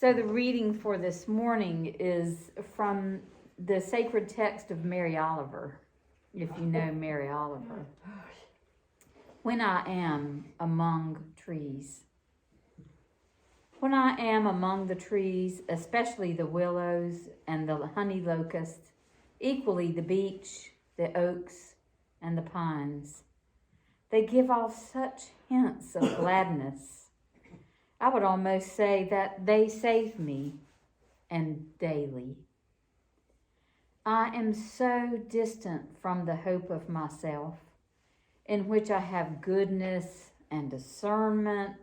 So the reading for this morning is from the sacred text of Mary Oliver, if you know Mary Oliver. When I am among trees. When I am among the trees, especially the willows and the honey locust, equally the beech, the oaks, and the pines, they give off such hints of gladness. I would almost say that they save me, and daily. I am so distant from the hope of myself, in which I have goodness and discernment,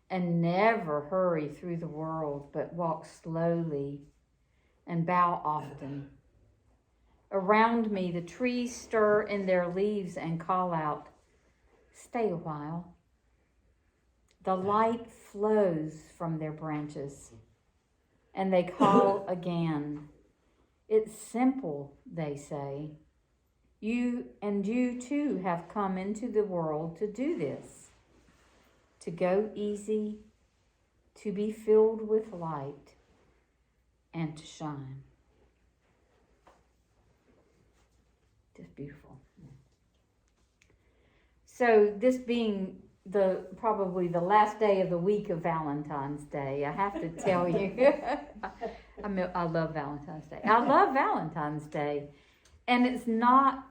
and never hurry through the world, but walk slowly and bow often. Around me, the trees stir in their leaves and call out, "Stay a while." The light flows from their branches, and they call again. It's simple, they say. You too have come into the world to do this, to go easy, to be filled with light, and to shine. Just beautiful. So this being probably the last day of the week of Valentine's Day, I have to tell you, I love Valentine's Day. I love Valentine's Day, and it's not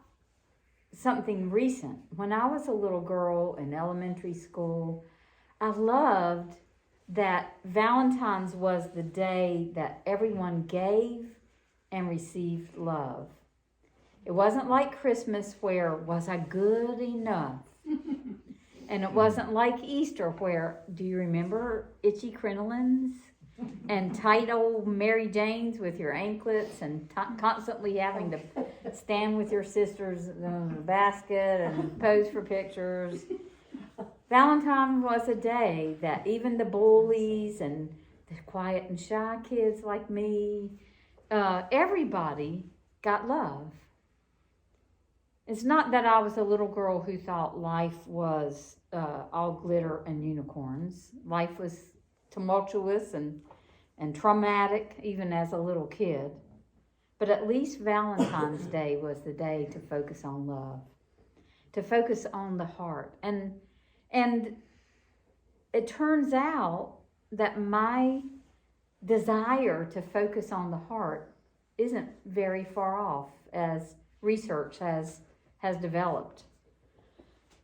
something recent. When I was a little girl in elementary school, I loved that Valentine's was the day that everyone gave and received love. It wasn't like Christmas where, was I good enough? And it wasn't like Easter where, do you remember itchy crinolines and tight old Mary Janes with your anklets and constantly having to stand with your sisters in the basket and pose for pictures? Valentine was a day that even the bullies and the quiet and shy kids like me, everybody got love. It's not that I was a little girl who thought life was all glitter and unicorns. Life was tumultuous and traumatic, even as a little kid. But at least Valentine's Day was the day to focus on love, to focus on the heart. And it turns out that my desire to focus on the heart isn't very far off, as research has developed.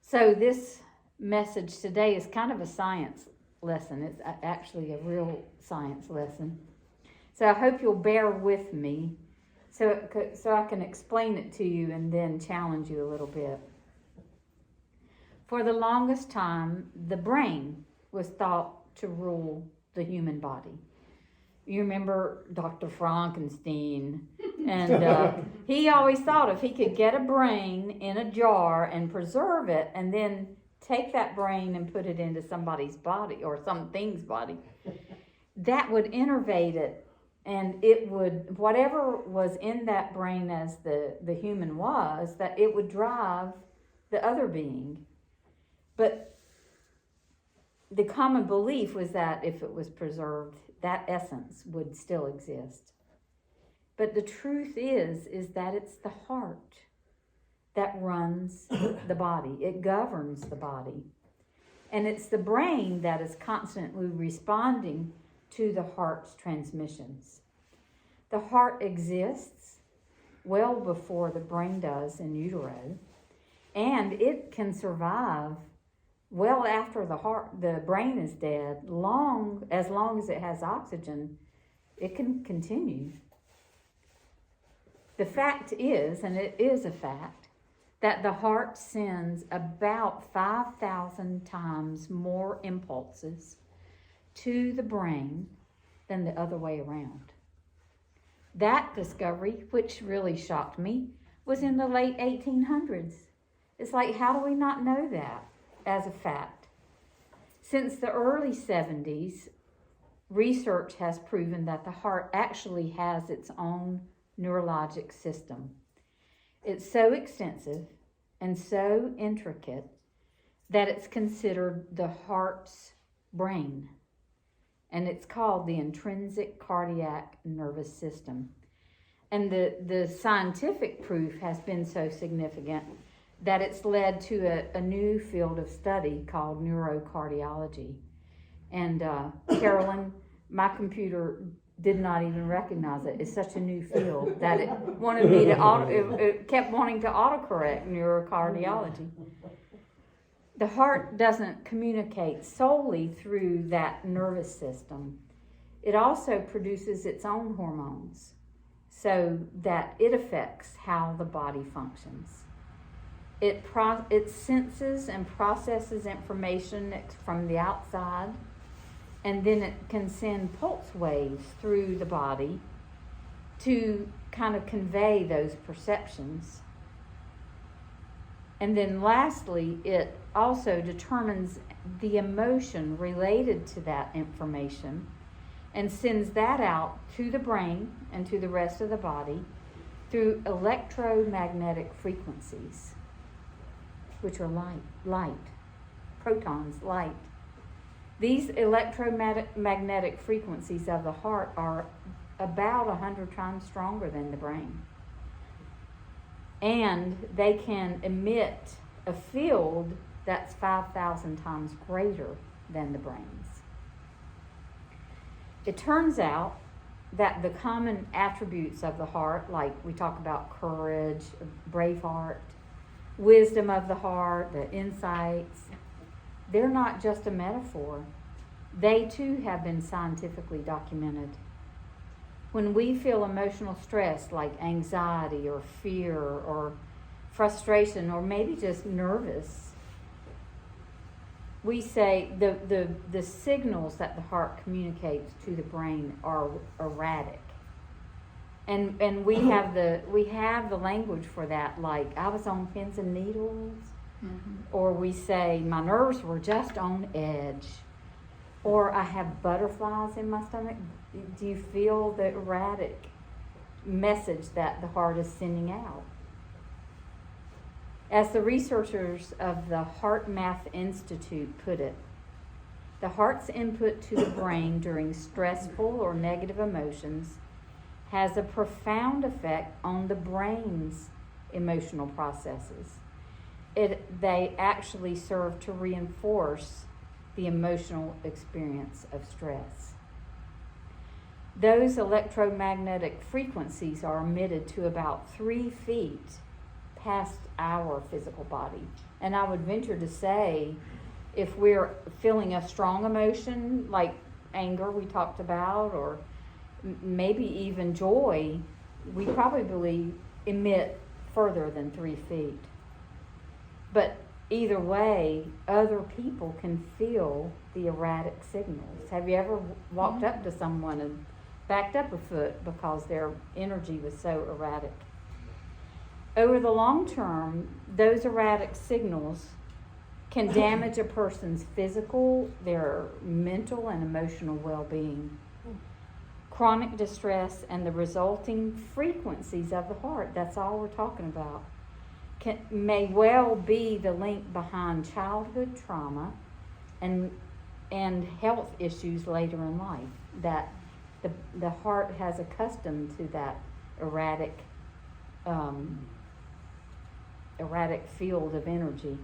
So this message today is kind of a science lesson. It's actually a real science lesson. So I hope you'll bear with me so I can explain it to you and then challenge you a little bit. For the longest time, the brain was thought to rule the human body. You remember Dr. Frankenstein, and he always thought if he could get a brain in a jar and preserve it and then take that brain and put it into somebody's body or something's body, that would innervate it, and it would, whatever was in that brain as the human was, that it would drive the other being. But the common belief was that if it was preserved, that essence would still exist. But the truth is that it's the heart that runs the body. It governs the body. And it's the brain that is constantly responding to the heart's transmissions. The heart exists well before the brain does in utero, and it can survive well after the brain is dead. As long as it has oxygen, it can continue. The fact is, and it is a fact, that the heart sends about 5,000 times more impulses to the brain than the other way around. That discovery, which really shocked me, was in the late 1800s. It's like, how do we not know that as a fact? Since the early 70s, research has proven that the heart actually has its own neurologic system. It's so extensive and so intricate that it's considered the heart's brain. and it's called the intrinsic cardiac nervous system. And the scientific proof has been so significant that it's led to a new field of study called neurocardiology. And Carolyn, my computer did not even recognize it. It's such a new field that it wanted me to it kept wanting to autocorrect neurocardiology. The heart doesn't communicate solely through that nervous system. It also produces its own hormones so that it affects how the body functions. It senses and processes information from the outside, and then it can send pulse waves through the body to kind of convey those perceptions. And then lastly, it also determines the emotion related to that information and sends that out to the brain and to the rest of the body through electromagnetic frequencies, which are light, protons, light. These electromagnetic frequencies of the heart are about 100 times stronger than the brain. And they can emit a field that's 5,000 times greater than the brain's. It turns out that the common attributes of the heart, like we talk about courage, brave heart, wisdom of the heart, the insights, they're not just a metaphor. They too have been scientifically documented. When we feel emotional stress like anxiety or fear or frustration or maybe just nervous, we say the signals that the heart communicates to the brain are erratic. And we have the language for that, like I was on pins and needles, or we say my nerves were just on edge, or I have butterflies in my stomach. Do you feel the erratic message that the heart is sending out? As the researchers of the Heart Math Institute put it, the heart's input to the brain during stressful or negative emotions has a profound effect on the brain's emotional processes. They actually serve to reinforce the emotional experience of stress. Those electromagnetic frequencies are emitted to about 3 feet past our physical body. And I would venture to say, if we're feeling a strong emotion, like anger we talked about, or maybe even joy, we probably emit further than 3 feet. But either way, other people can feel the erratic signals. Have you ever walked up to someone and backed up a foot because their energy was so erratic? Over the long term, those erratic signals can damage a person's physical, their mental, and emotional well-being. Chronic distress and the resulting frequencies of the heart, that's all we're talking about, may well be the link behind childhood trauma and health issues later in life, that the heart has accustomed to that erratic field of energy.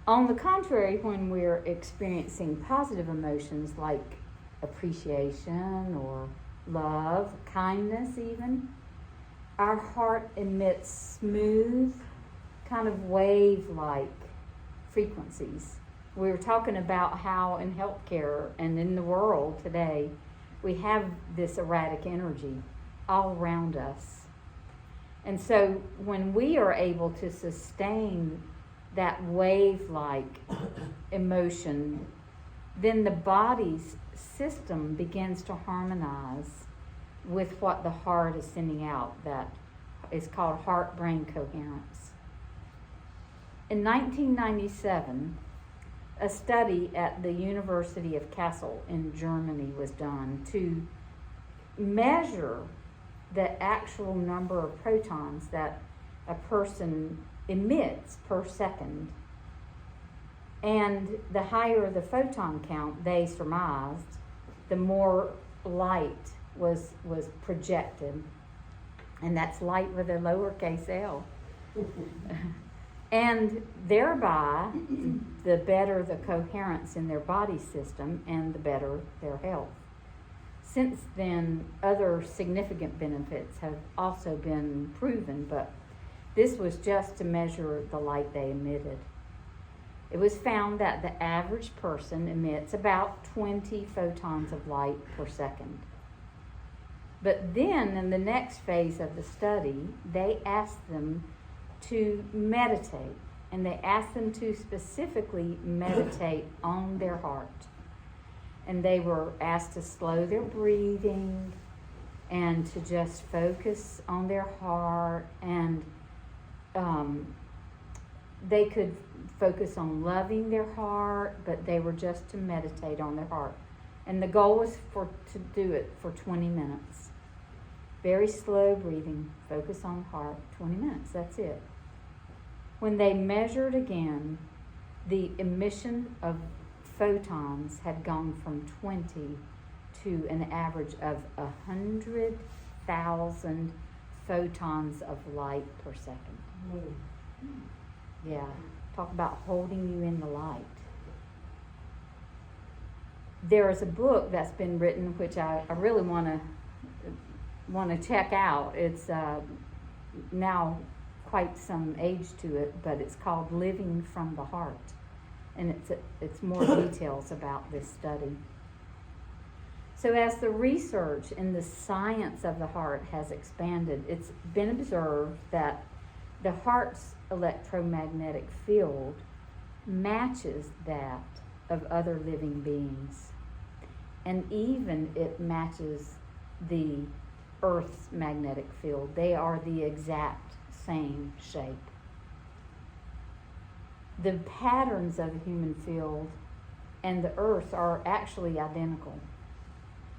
On the contrary, when we're experiencing positive emotions like appreciation or love, kindness even, our heart emits smooth, kind of wave-like frequencies. We were talking about how in healthcare and in the world today, we have this erratic energy all around us. And so when we are able to sustain that wave-like emotion, then the body's system begins to harmonize with what the heart is sending out, that is called heart-brain coherence. In 1997, a study at the University of Kassel in Germany was done to measure the actual number of protons that a person emits per second. And the higher the photon count, they surmised, the more light was projected. And that's light with a lowercase l. And thereby, the better the coherence in their body system and the better their health. Since then, other significant benefits have also been proven, but this was just to measure the light they emitted. It was found that the average person emits about 20 photons of light per second. But then, in the next phase of the study, they asked them to meditate, and they asked them to specifically meditate on their heart. And they were asked to slow their breathing and to just focus on their heart, and they could focus on loving their heart, but they were just to meditate on their heart. And the goal was to do it for 20 minutes. Very slow breathing, focus on the heart, 20 minutes, that's it. When they measured again, the emission of photons had gone from 20 to an average of 100,000 photons of light per second. Yeah, talk about holding you in the light. There is a book that's been written, which I really want to check out. It's now quite some age to it, but it's called Living from the Heart, and it's more details about this study. So as the research in the science of the heart has expanded, it's been observed that the heart's electromagnetic field matches that of other living beings, and even it matches the Earth's magnetic field. They are the exact same shape. The patterns of the human field and the Earth are actually identical.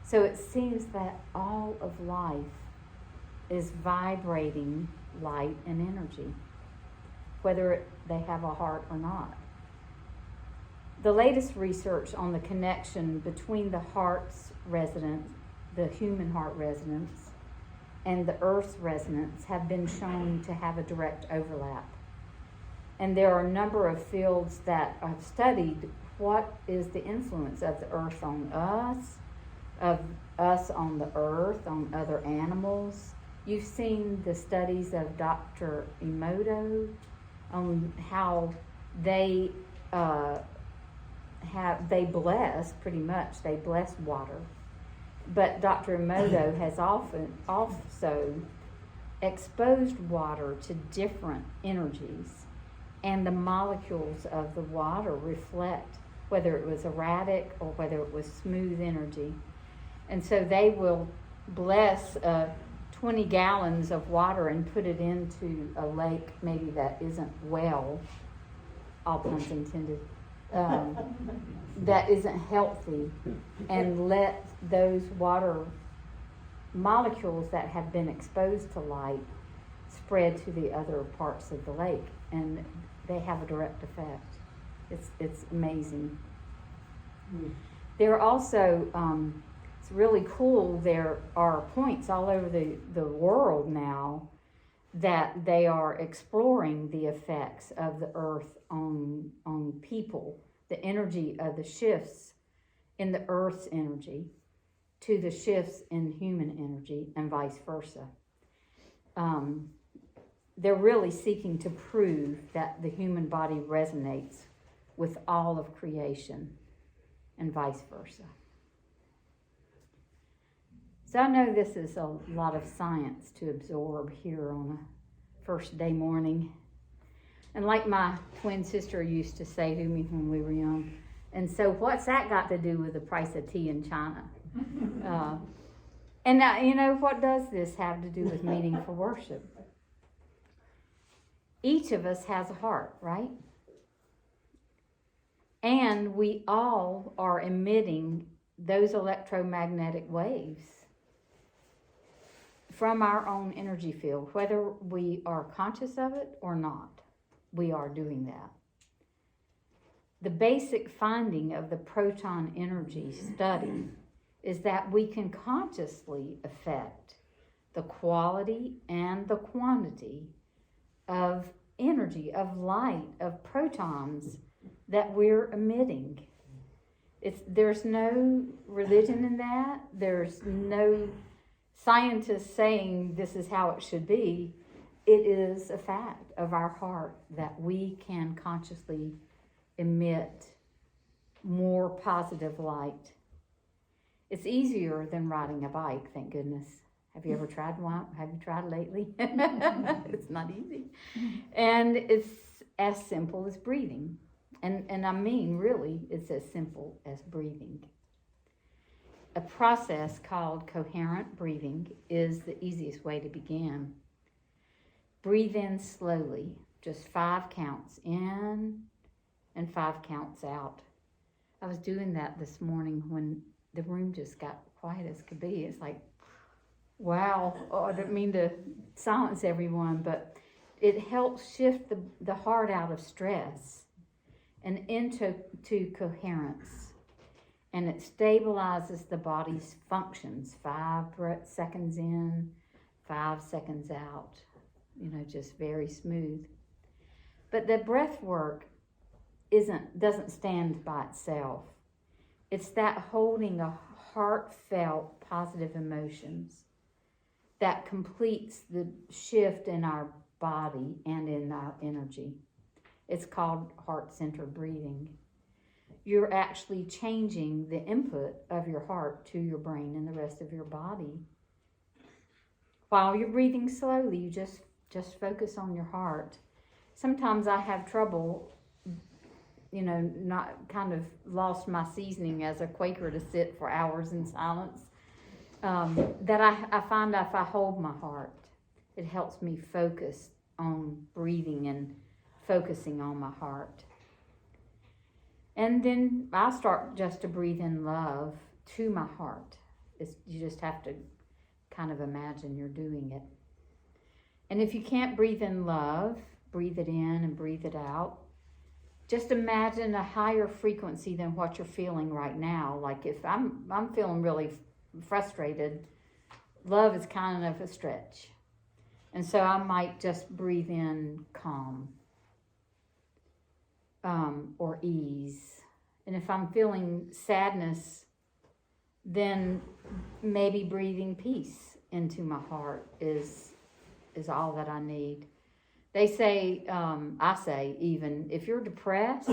So it seems that all of life is vibrating light and energy, whether they have a heart or not. The latest research on the connection between the heart's resonance, the human heart resonance, and the Earth's resonance have been shown to have a direct overlap. And there are a number of fields that have studied what is the influence of the Earth on us, of us on the Earth, on other animals. You've seen the studies of Dr. Emoto on how they bless, pretty much, they bless water. But Dr. Emoto has often also exposed water to different energies, and the molecules of the water reflect whether it was erratic or whether it was smooth energy. And so they will bless 20 gallons of water and put it into a lake maybe that isn't well, all puns intended, that isn't healthy, and let those water molecules that have been exposed to light spread to the other parts of the lake, and they have a direct effect. It's amazing. There are also, it's really cool, there are points all over the world now that they are exploring the effects of the Earth on people, the energy of the shifts in the Earth's energy to the shifts in human energy and vice versa. They're really seeking to prove that the human body resonates with all of creation and vice versa. So I know this is a lot of science to absorb here on a first day morning. And like my twin sister used to say to me when we were young, and so what's that got to do with the price of tea in China? And now, you know, what does this have to do with meeting for worship? Each of us has a heart, right? And we all are emitting those electromagnetic waves from our own energy field, whether we are conscious of it or not. We are doing that. The basic finding of the proton energy study is that we can consciously affect the quality and the quantity of energy, of light, of protons that we're emitting. There's no religion in that. There's no scientist saying this is how it should be. It is a fact of our heart that we can consciously emit more positive light. It's easier than riding a bike, thank goodness. Have you ever tried one? Have you tried lately? It's not easy. And it's as simple as breathing. And I mean, really, it's as simple as breathing. A process called coherent breathing is the easiest way to begin. Breathe in slowly, just 5 counts in and 5 counts out. I was doing that this morning when the room just got quiet as could be. It's like, wow. Oh, I didn't mean to silence everyone, but it helps shift the heart out of stress and into coherence. And it stabilizes the body's functions. 5 seconds in, 5 seconds out. Just very smooth. But the breath work doesn't stand by itself. It's that holding a heartfelt positive emotions that completes the shift in our body and in our energy. It's called heart-centered breathing. You're actually changing the input of your heart to your brain and the rest of your body. While you're breathing slowly, you just focus on your heart. Sometimes I have trouble, not kind of lost my seasoning as a Quaker to sit for hours in silence. That I find if I hold my heart, it helps me focus on breathing and focusing on my heart. And then I start just to breathe in love to my heart. You just have to kind of imagine you're doing it. And if you can't breathe in love, breathe it in and breathe it out. Just imagine a higher frequency than what you're feeling right now. Like if I'm feeling really frustrated, love is kind of a stretch. And so I might just breathe in calm or ease. And if I'm feeling sadness, then maybe breathing peace into my heart is all that I need. They say, I say even, if you're depressed,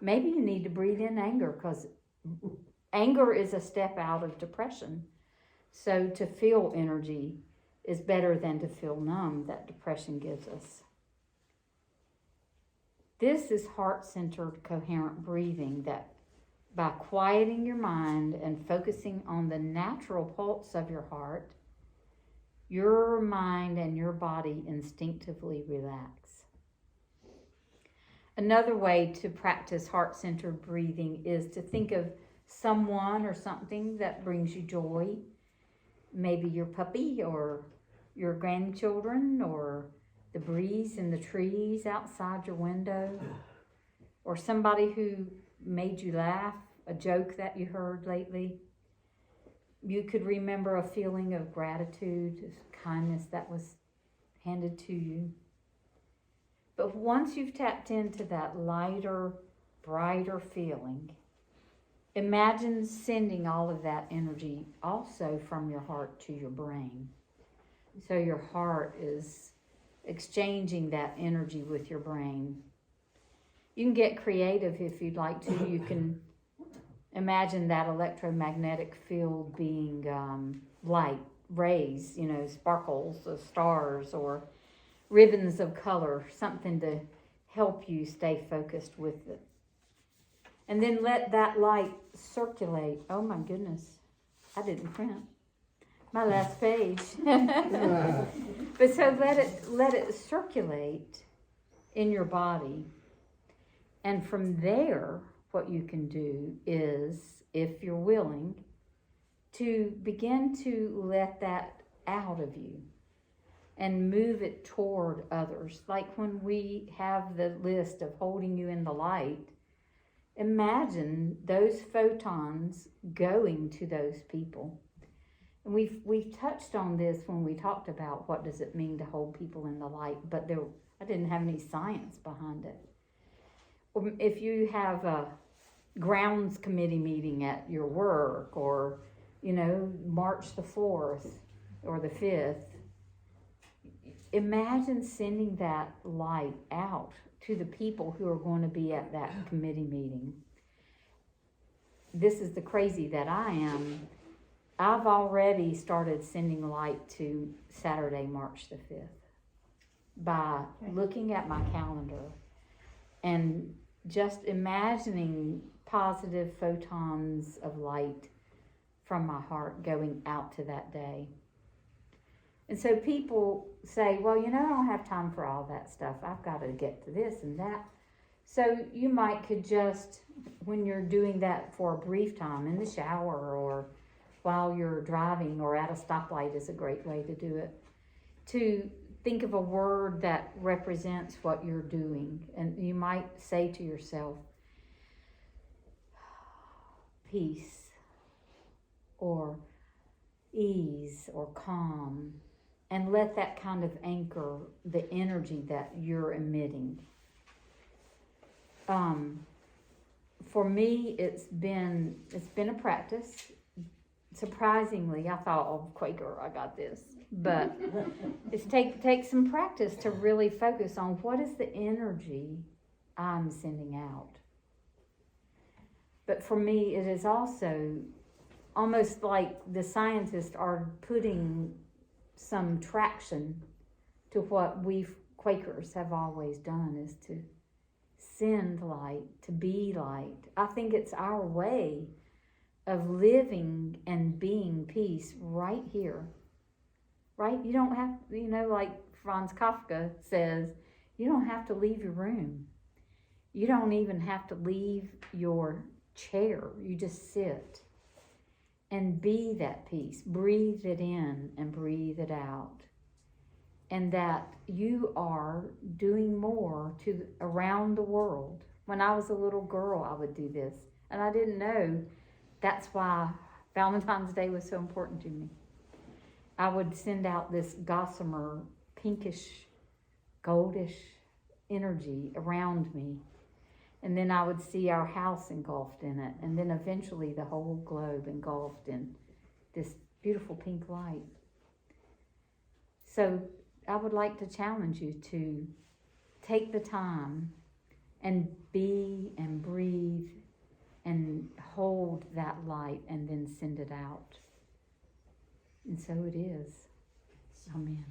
maybe you need to breathe in anger, because anger is a step out of depression. So to feel energy is better than to feel numb that depression gives us. This is heart-centered, coherent breathing that by quieting your mind and focusing on the natural pulse of your heart, your mind and your body instinctively relax. Another way to practice heart-centered breathing is to think of someone or something that brings you joy. Maybe your puppy or your grandchildren or the breeze in the trees outside your window, or somebody who made you laugh, a joke that you heard lately. You could remember a feeling of gratitude, kindness that was handed to you. But once you've tapped into that lighter, brighter feeling, imagine sending all of that energy also from your heart to your brain. So your heart is exchanging that energy with your brain. You can get creative if you'd like to. You can imagine that electromagnetic field being light, rays, sparkles of stars or ribbons of color, something to help you stay focused with it. And then let that light circulate. Oh my goodness, I didn't print my last page. But so let it circulate in your body. And from there, what you can do is, if you're willing, to begin to let that out of you and move it toward others. Like when we have the list of holding you in the light, imagine those photons going to those people. And we've touched on this when we talked about what does it mean to hold people in the light, but I didn't have any science behind it. Or if you have a grounds committee meeting at your work, or March the 4th or the 5th, imagine sending that light out to the people who are going to be at that committee meeting. This is the crazy that I am. I've already started sending light to Saturday, March the 5th by looking at my calendar and just imagining positive photons of light from my heart going out to that day. And so people say, well, I don't have time for all that stuff. I've got to get to this and that. So you could just, when you're doing that for a brief time in the shower or while you're driving or at a stoplight is a great way to do it, to think of a word that represents what you're doing. And you might say to yourself, peace, or ease, or calm, and let that kind of anchor the energy that you're emitting. For me, it's been a practice. Surprisingly, I thought, oh, Quaker, I got this. But it's take some practice to really focus on what is the energy I'm sending out. But for me, it is also almost like the scientists are putting some traction to what we Quakers have always done, is to send light, to be light. I think it's our way of living and being peace right here. Right? You don't have, like Franz Kafka says, you don't have to leave your room. You don't even have to leave your chair. You just sit and be that peace. Breathe it in and breathe it out. And that you are doing more around the world. When I was a little girl, I would do this. And I didn't know that's why Valentine's Day was so important to me. I would send out this gossamer, pinkish, goldish energy around me. And then I would see our house engulfed in it. And then eventually the whole globe engulfed in this beautiful pink light. So I would like to challenge you to take the time and be and breathe and hold that light and then send it out. And so it is. Amen.